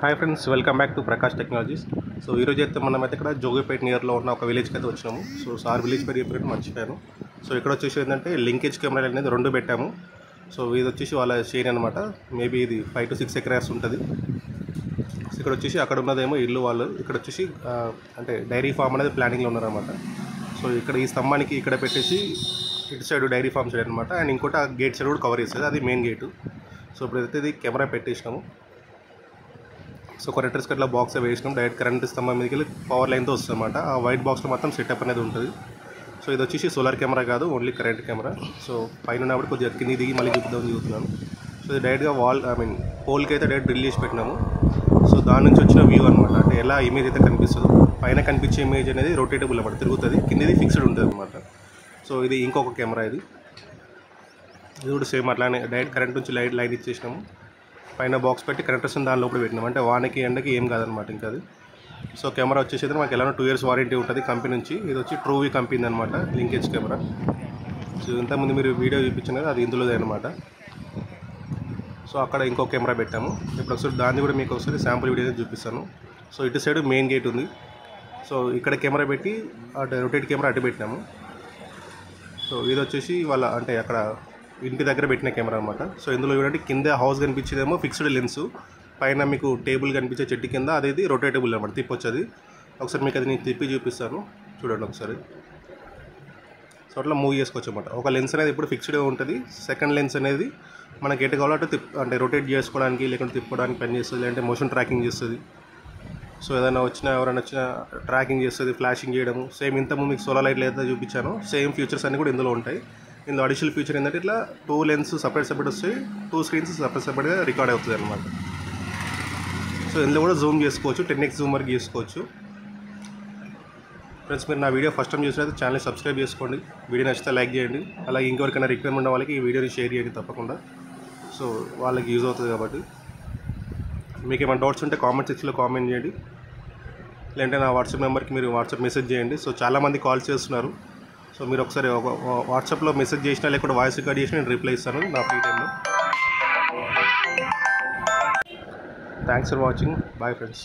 Hi friends, welcome back to Prakash technologies. So ఈరోజు అయితే మనమైతే ఇక్కడ జోగిపేట నియర్లో ఉన్న ఒక విలేజ్కి అయితే వచ్చినాము. సో సార్ విలేజ్ పేరు చెప్పినట్టు మర్చిపోయాను. సో ఇక్కడ వచ్చేసి ఏంటంటే లింకేజ్ కెమెరాలు అనేది 2 పెట్టాము. సో ఇది వచ్చేసి వాళ్ళ షేర్ అనమాట. మేబీ ఇది 5 to 6 ఎకరాస్ ఉంటుంది. ఇక్కడ వచ్చేసి అక్కడ ఉన్నదేమో ఇల్లు వాళ్ళు. ఇక్కడ వచ్చేసి అంటే డైరీ ఫామ్ అనేది ప్లానింగ్లో ఉన్నారన్నమాట. సో ఇక్కడ ఈ స్తంభానికి ఇక్కడ పెట్టేసి ఇటు సైడ్ డైరీ ఫామ్ సైడ్ అనమాట. అండ్ ఇంకోటి ఆ గేట్ సైడ్ కూడా కవర్ చేస్తుంది, అది మెయిన్ గేటు. సో ఇప్పుడైతే ఇది కెమెరా పెట్టేసినాము. సో కరెక్టర్స్కి అట్లా బాక్స్ వేసినాం. డైరెక్ట్ కరెంట్ స్తంభం మీదకి వెళ్ళి పవర్ లైన్తో వస్తుంది అనమాట. ఆ వైట్ బాక్స్లో మొత్తం సెటప్ అనేది ఉంటుంది. సో ఇది వచ్చేసి సోలార్ కెమెరా కాదు, ఓన్లీ కరెంట్ కెమెరా. సో పైన ఉన్నప్పుడు కొద్దిగా కింది దిగి మళ్ళీ చూపుతున్నాను. సో ఇది డైరెక్ట్గా పోల్కి అయితే డైరెక్ట్ డ్రిల్ చేసి పెట్టినాము. సో దాని నుంచి వచ్చిన వ్యూ అనమాట. అంటే ఎలా ఇమేజ్ అయితే కనిపిస్తుందో, పైన కనిపించే ఇమేజ్ అనేది రొటేటబుల్ అనమాట, తిరుగుతుంది. కిందిది ఫిక్స్డ్ ఉంటుంది అనమాట. సో ఇది ఇంకొక కెమెరా. ఇది కూడా సేమ్ అట్లానే డైరెక్ట్ కరెంట్ నుంచి లైన్ ఇచ్చేసినాము. పైన బాక్స్ పెట్టి కనెక్టర్స్ దాని లోపల పెట్టినాం. అంటే వానకి ఎండకి ఏం కాదనమాట ఇంకా అది. సో కెమెరా వచ్చేసి అయితే మాకు ఎలానో 2 years వారంటీ ఉంటుంది కంపెనీ నుంచి. ఇది వచ్చి ట్రూవీ కంపెనీ అనమాట, లింకేజ్ కెమెరా. సో ఇంతకుముందు మీరు వీడియో చూపించినది అది ఇందులోదే అనమాట. సో అక్కడ ఇంకో కెమెరా పెట్టాము. ఇప్పుడు ఒకసారి దాన్ని కూడా మీకు ఒకసారి శాంపుల్ వీడియో చూపిస్తాను. సో ఇటు సైడ్ మెయిన్ గేట్ ఉంది. సో ఇక్కడ కెమెరా పెట్టి అటు రొటేట్ కెమెరా అటు పెట్టినాము. సో ఇది వచ్చేసి వాళ్ళ అంటే అక్కడ ఇంటి దగ్గర పెట్టిన కెమెరా అనమాట. సో ఇందులో చూడండి, కింద హౌస్ కనిపించేదేమో ఫిక్స్డ్ లెన్స్, పైన మీకు టేబుల్ కనిపించే చెట్టు కింద అదేది రొటేటబుల్ అనమాట, తిప్పొచ్చది. ఒకసారి మీకు అది నేను తిప్పి చూపిస్తాను, చూడండి ఒకసారి. సో అట్లా మూవ్ చేసుకోవచ్చు అనమాట. ఒక లెన్స్ అనేది ఇప్పుడు ఫిక్స్డ్గా ఉంటుంది. సెకండ్ లెన్స్ అనేది మనకి ఎటు కావాలంటే అంటే రొటేట్ చేసుకోవడానికి, లేకుంటే తిప్పడానికి పని చేస్తుంది, లేదంటే మోషన్ ట్రాకింగ్ చేస్తుంది. సో ఏదైనా ఎవరైనా వచ్చినా ట్రాకింగ్ చేస్తుంది, ఫ్లాషింగ్ చేయడము. సేమ్ ఇంతకుముందు మీకు సోలార్ లైట్లు అయితే చూపించాను, సేమ్ ఫీచర్స్ అన్నీ కూడా ఇందులో ఉంటాయి. ఇందులో అడిషనల్ ఫీచర్ ఏంటంటే ఇట్లా 2 లెన్స్ సపరేట్ వస్తాయి, 2 స్క్రీన్స్ సపరేట్గా రికార్డ్ అవుతుంది అనమాట. సో ఇందులో కూడా జూమ్ చేసుకోవచ్చు, 10x జూమ్ వరకు చేసుకోవచ్చు. ఫ్రెండ్స్, మీరు నా వీడియో ఫస్ట్ టైం చూసినట్లయితే ఛానల్ సబ్స్క్రైబ్ చేసుకోండి. వీడియో నచ్చితే లైక్ చేయండి. అలాగే ఇంకెవరికైనా రిక్వైర్మెంట్ ఉన్న వాళ్ళకి ఈ వీడియోని షేర్ చేయండి తప్పకుండా. సో వాళ్ళకి యూజ్ అవుతుంది కాబట్టి. మీకు ఏమైనా డౌట్స్ ఉంటే కామెంట్ సెక్షన్లో కామెంట్ చేయండి, లేదంటే నా వాట్సాప్ నెంబర్కి మీరు వాట్సాప్ మెసేజ్ చేయండి. సో చాలామంది కాల్ చేస్తున్నారు. సో మీరు ఒకసారి వాట్సాప్లో మెసేజ్ చేసినా, లేకపోతే వాయిస్ రికార్డ్ చేసినా నేను రిప్లై ఇస్తాను నా ఫ్రీ టైంలో. Thanks for watching. Bye friends.